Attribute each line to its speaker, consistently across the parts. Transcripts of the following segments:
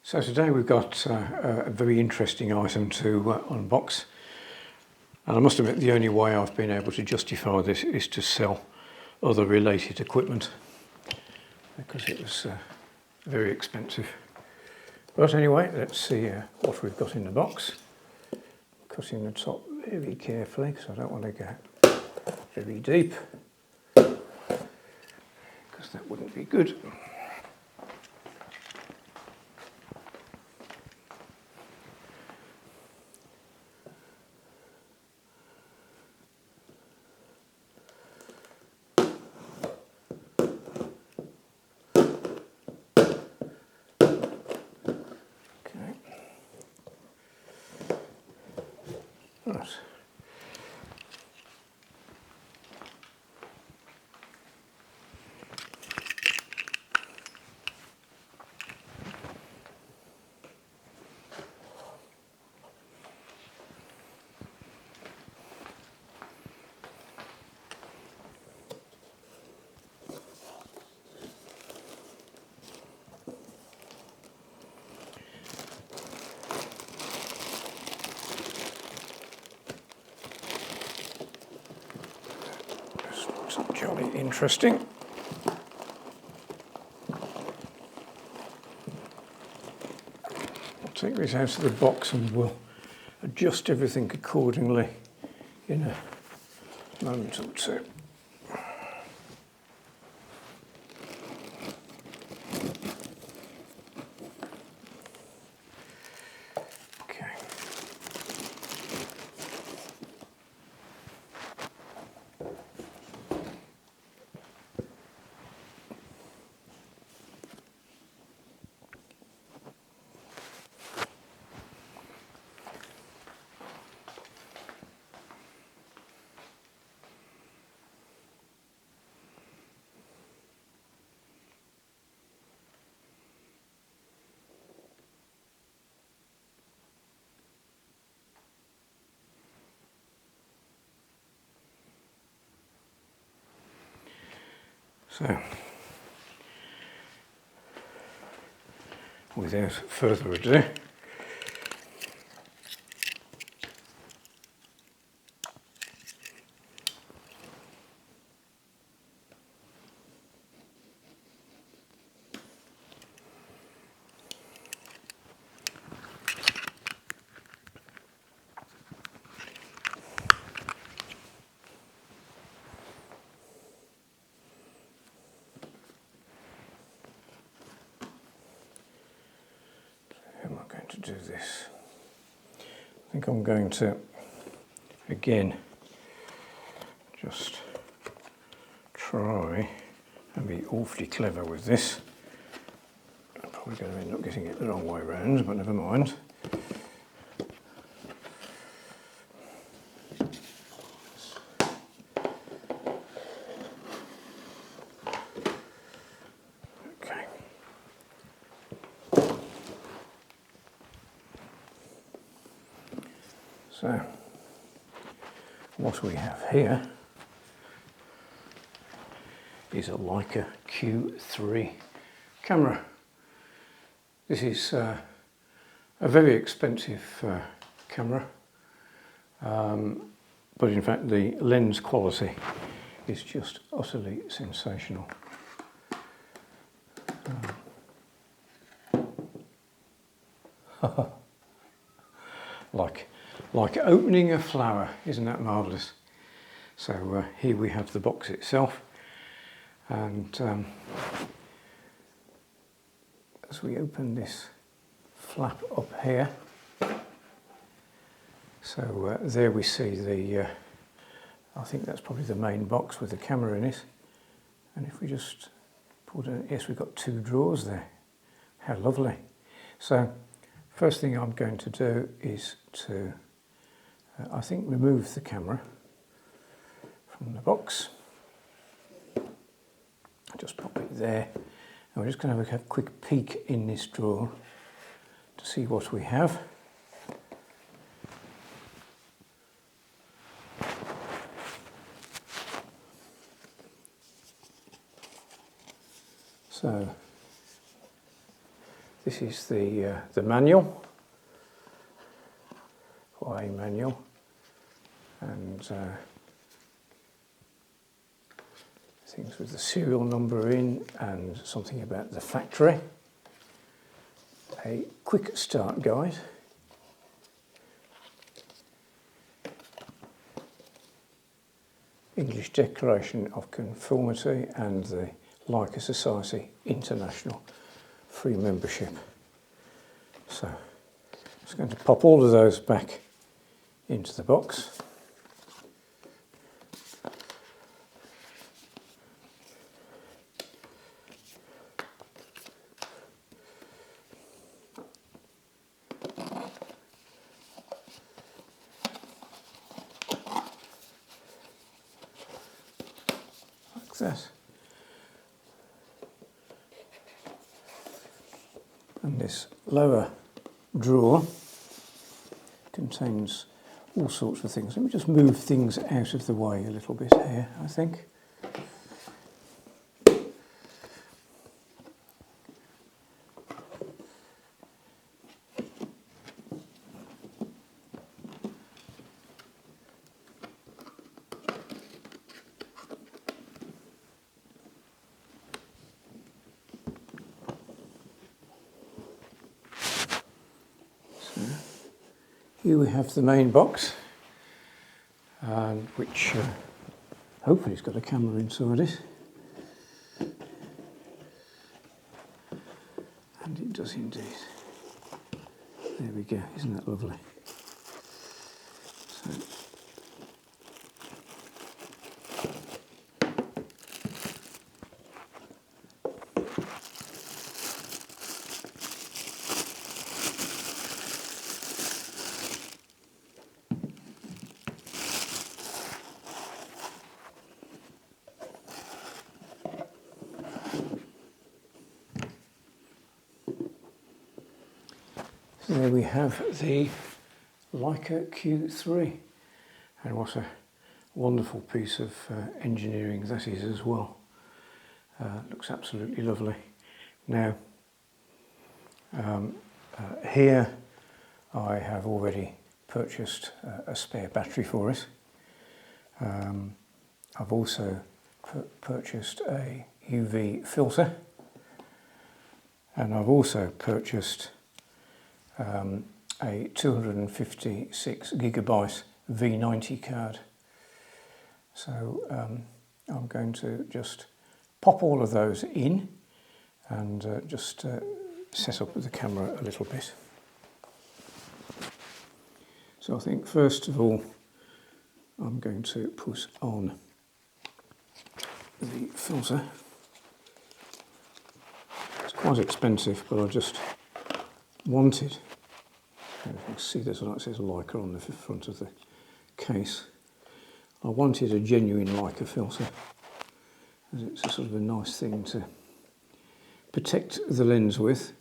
Speaker 1: So today we've got a very interesting item to unbox, and I must admit the only way I've been able to justify this is to sell other related equipment because it was very expensive. But anyway, let's see what we've got in the box. Cutting the top very carefully because I don't want to go very deep because that wouldn't be good. Right. Jolly interesting. I'll take this out of the box and we'll adjust everything accordingly in a moment or two. So, without further ado, to do this. I think I'm going to again just try and be awfully clever with this. I'm probably going to end up getting it the wrong way around, but never mind. So, what we have here is a Leica Q3 camera. This is a very expensive camera, but in fact the lens quality is just utterly sensational. Like opening a flower, isn't that marvellous? So here we have the box itself, and as we open this flap up here, so there we see the, I think that's probably the main box with the camera in it, and if we just pull down, yes, we've got two drawers there. How lovely. So first thing I'm going to do is to I think remove the camera from the box. Just pop it there. And we're just going to have a quick peek in this drawer to see what we have. So This is the manual, or a manual, and things with the serial number in and something about the factory. A quick start guide. English Declaration of Conformity and the Leica Society International free membership. So I'm just going to pop all of those back into the box. Like that. And this lower drawer contains all sorts of things. Let me just move things out of the way a little bit here, I think. Here we have the main box, which hopefully has got a camera inside it. And it does indeed. There we go, isn't that lovely? So, there we have the Leica Q3, and what a wonderful piece of engineering that is as well. Looks absolutely lovely. Now, here I have already purchased a spare battery for it. I've also purchased a UV filter, and I've also purchased a 256 gigabyte V90 card. So I'm going to just pop all of those in and just set up the camera a little bit. So I think first of all I'm going to put on the filter. It's quite expensive, but I just wanted, you can see there's like says Leica on the front of the case. I wanted a genuine Leica filter, as it's a sort of a nice thing to protect the lens with.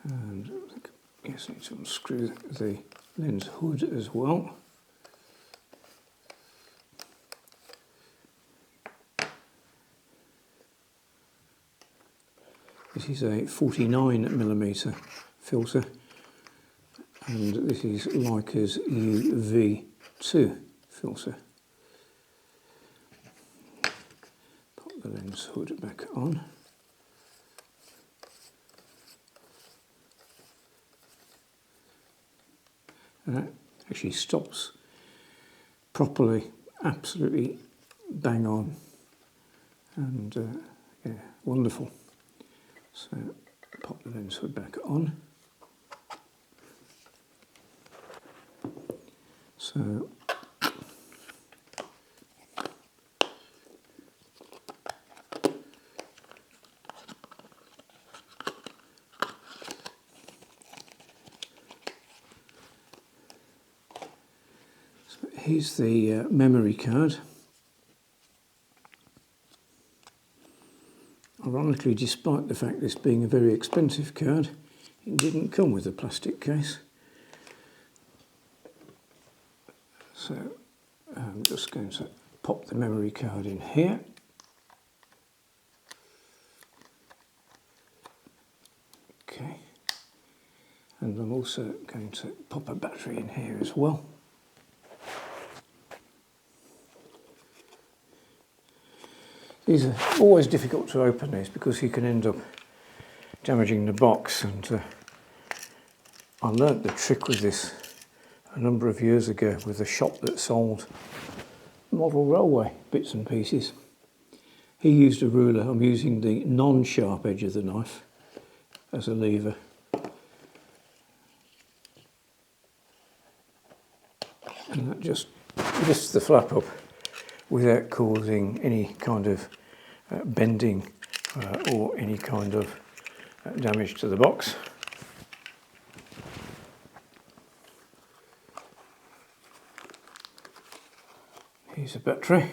Speaker 1: And I think, yes, I need to unscrew the lens hood as well. This is a 49mm filter, and this is Leica's UV2 filter. Pop the lens hood back on. And that actually stops properly, absolutely bang on, and yeah, wonderful. So pop the lens hood back on. So here's the memory card. Ironically, despite the fact this being a very expensive card, it didn't come with a plastic case. So I'm just going to pop the memory card in here. And I'm also going to pop a battery in here as well. These are always difficult to open, these, because you can end up damaging the box, and I learnt the trick with this a number of years ago with a shop that sold model railway bits and pieces. He used a ruler. I'm using the non-sharp edge of the knife as a lever. And that just lifts the flap up without causing any kind of bending or any kind of damage to the box. Here's a battery.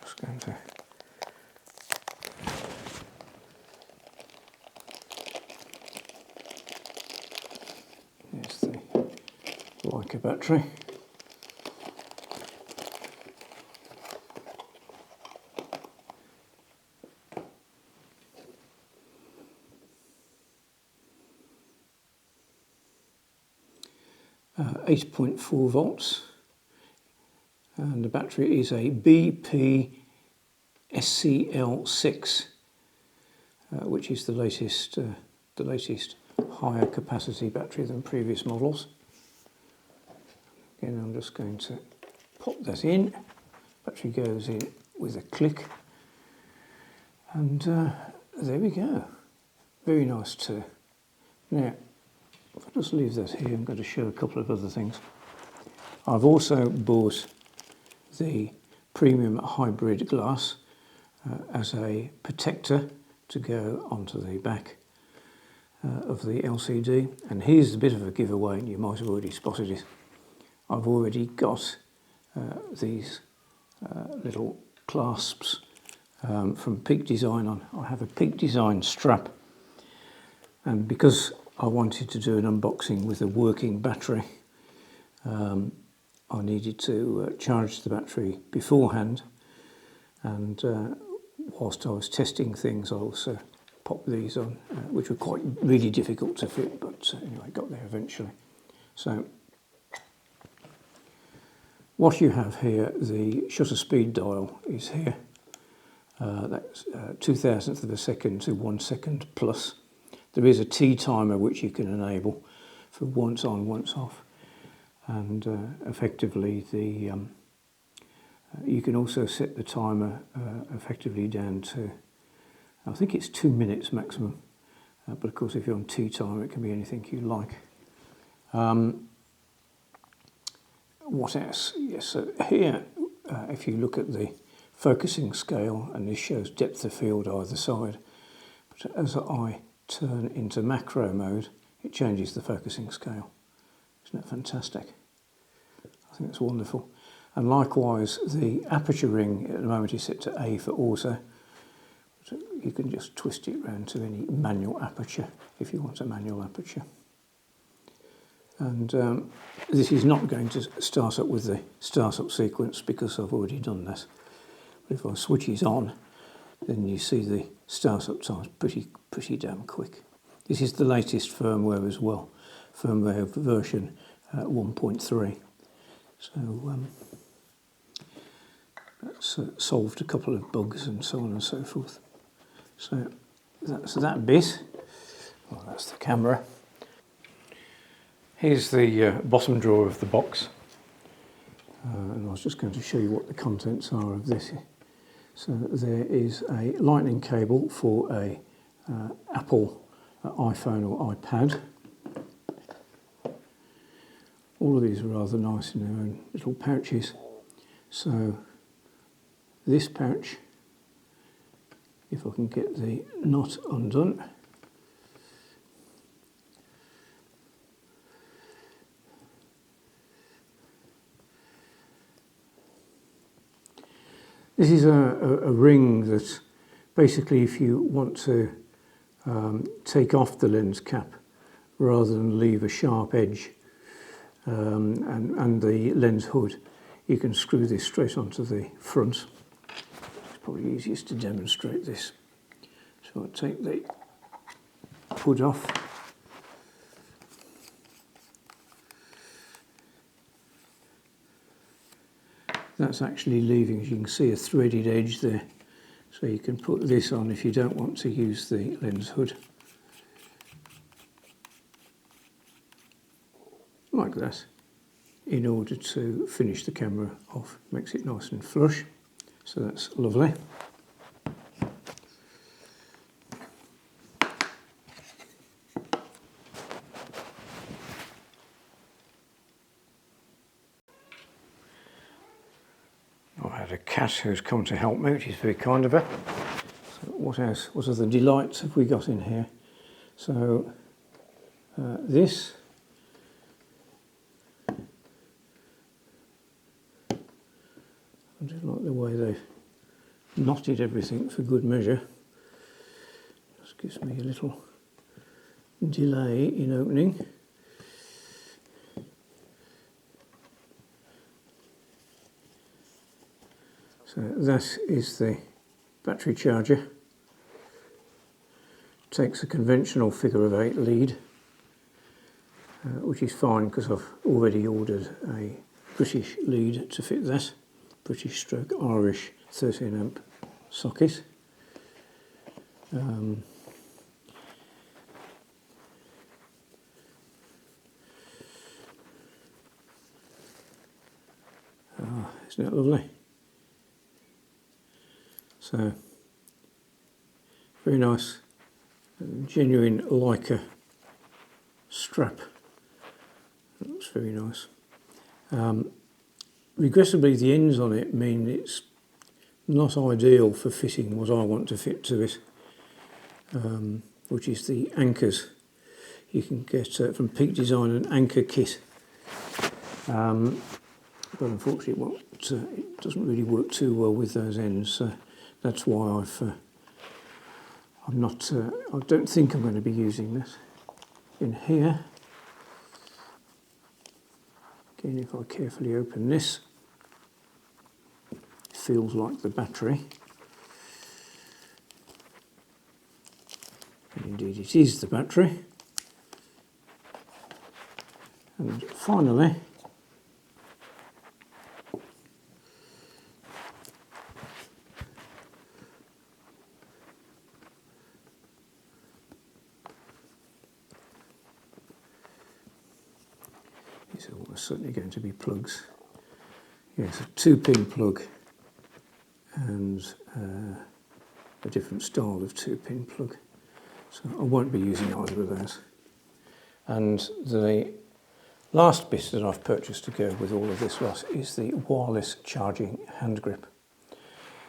Speaker 1: Just going to here's the Leica battery. Uh, 8.4 volts, and the battery is a BP SCL6, which is the latest higher capacity battery than previous models. Again, I'm just going to pop that in. Battery goes in with a click, and there we go. Very nice too. Now, if I just leave that here, I'm going to show a couple of other things. I've also bought the premium hybrid glass as a protector to go onto the back of the LCD. And here's a bit of a giveaway, and you might have already spotted it. I've already got these little clasps from Peak Design on. I have a Peak Design strap, and because I wanted to do an unboxing with a working battery, I needed to charge the battery beforehand, and whilst I was testing things I also popped these on, which were quite really difficult to fit, but anyway, I got there eventually. So what you have here, the shutter speed dial is here. That's 0.002 of a second to 1 second plus. There is a T timer which you can enable for once on, once off, and effectively you can also set the timer effectively down to, I think it's 2 minutes maximum, but of course if you're on T timer it can be anything you like. What else? Yes, so here if you look at the focusing scale, and this shows depth of field either side, but as I turn into macro mode, it changes the focusing scale. Isn't that fantastic? I think it's wonderful. And likewise, the aperture ring at the moment is set to A for auto. So you can just twist it round to any manual aperture if you want a manual aperture. And this is not going to start up with the start-up sequence because I've already done that. But if I switch it on, then you see the start-up time's pretty damn quick. This is the latest firmware as well, firmware version 1.3. So that's solved a couple of bugs and so on and so forth. So that's that bit. Well, that's the camera. Here's the bottom drawer of the box. And I was just going to show you what the contents are of this. So there is a lightning cable for a Apple iPhone or iPad. All of these are rather nice in their own little pouches. So this pouch, if I can get the knot undone, this is a ring that basically, if you want to take off the lens cap rather than leave a sharp edge and the lens hood, you can screw this straight onto the front. It's probably easiest to demonstrate this So I'll take the hood off. That's actually leaving, as you can see, a threaded edge there. So you can put this on if you don't want to use the lens hood. Like that, in order to finish the camera off. Makes it nice and flush. So that's lovely. I had a cat who's come to help me, which is very kind of her. So what else? What other delights have we got in here? So this. I just like the way they've knotted everything for good measure. Just gives me a little delay in opening. So that is the battery charger. Takes a conventional figure of 8 lead, which is fine because I've already ordered a British lead to fit that. British stroke Irish 13 amp socket. Isn't it lovely? So, very nice, genuine Leica strap. That looks very nice. Regrettably, the ends on it mean it's not ideal for fitting what I want to fit to it, which is the anchors. You can get from Peak Design an anchor kit, but unfortunately it doesn't really work too well with those ends. So that's why I don't think I'm going to be using this. In here, again, if I carefully open this, it feels like the battery. And indeed it is the battery. And finally, these are almost certainly going to be plugs. Yes, a 2-pin plug and a different style of 2-pin plug. So I won't be using either of those. And the last bit that I've purchased to go with all of this lot is the wireless charging hand grip.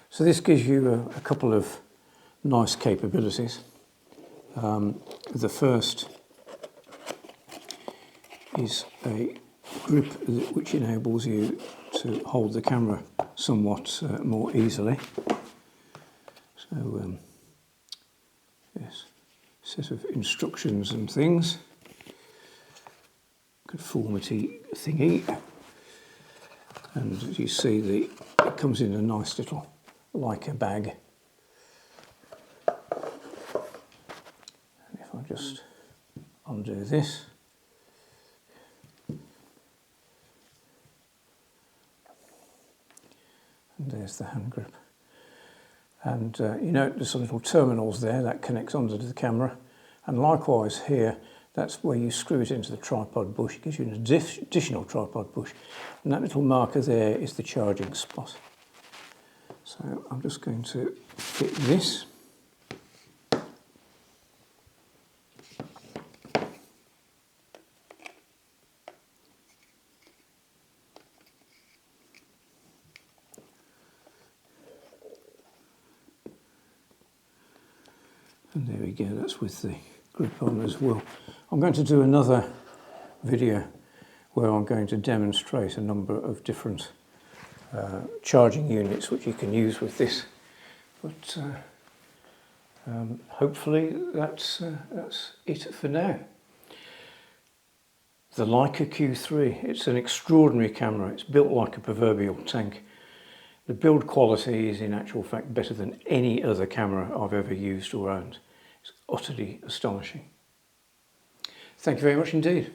Speaker 1: So this gives you a couple of nice capabilities. The first is a grip which enables you to hold the camera somewhat more easily. So yes, set of instructions and things, conformity thingy, and as you see, it comes in a nice little Leica bag. And if I just undo this, and there's the hand grip. And you note there's some little terminals there that connects onto the camera, and likewise here, that's where you screw it into the tripod bush. It gives you an additional tripod bush, and that little marker there is the charging spot. So I'm just going to fit this. And there we go, that's with the grip on as well. I'm going to do another video where I'm going to demonstrate a number of different charging units which you can use with this. But hopefully that's it for now. The Leica Q3, it's an extraordinary camera. It's built like a proverbial tank. The build quality is in actual fact better than any other camera I've ever used or owned. It's utterly astonishing. Thank you very much indeed.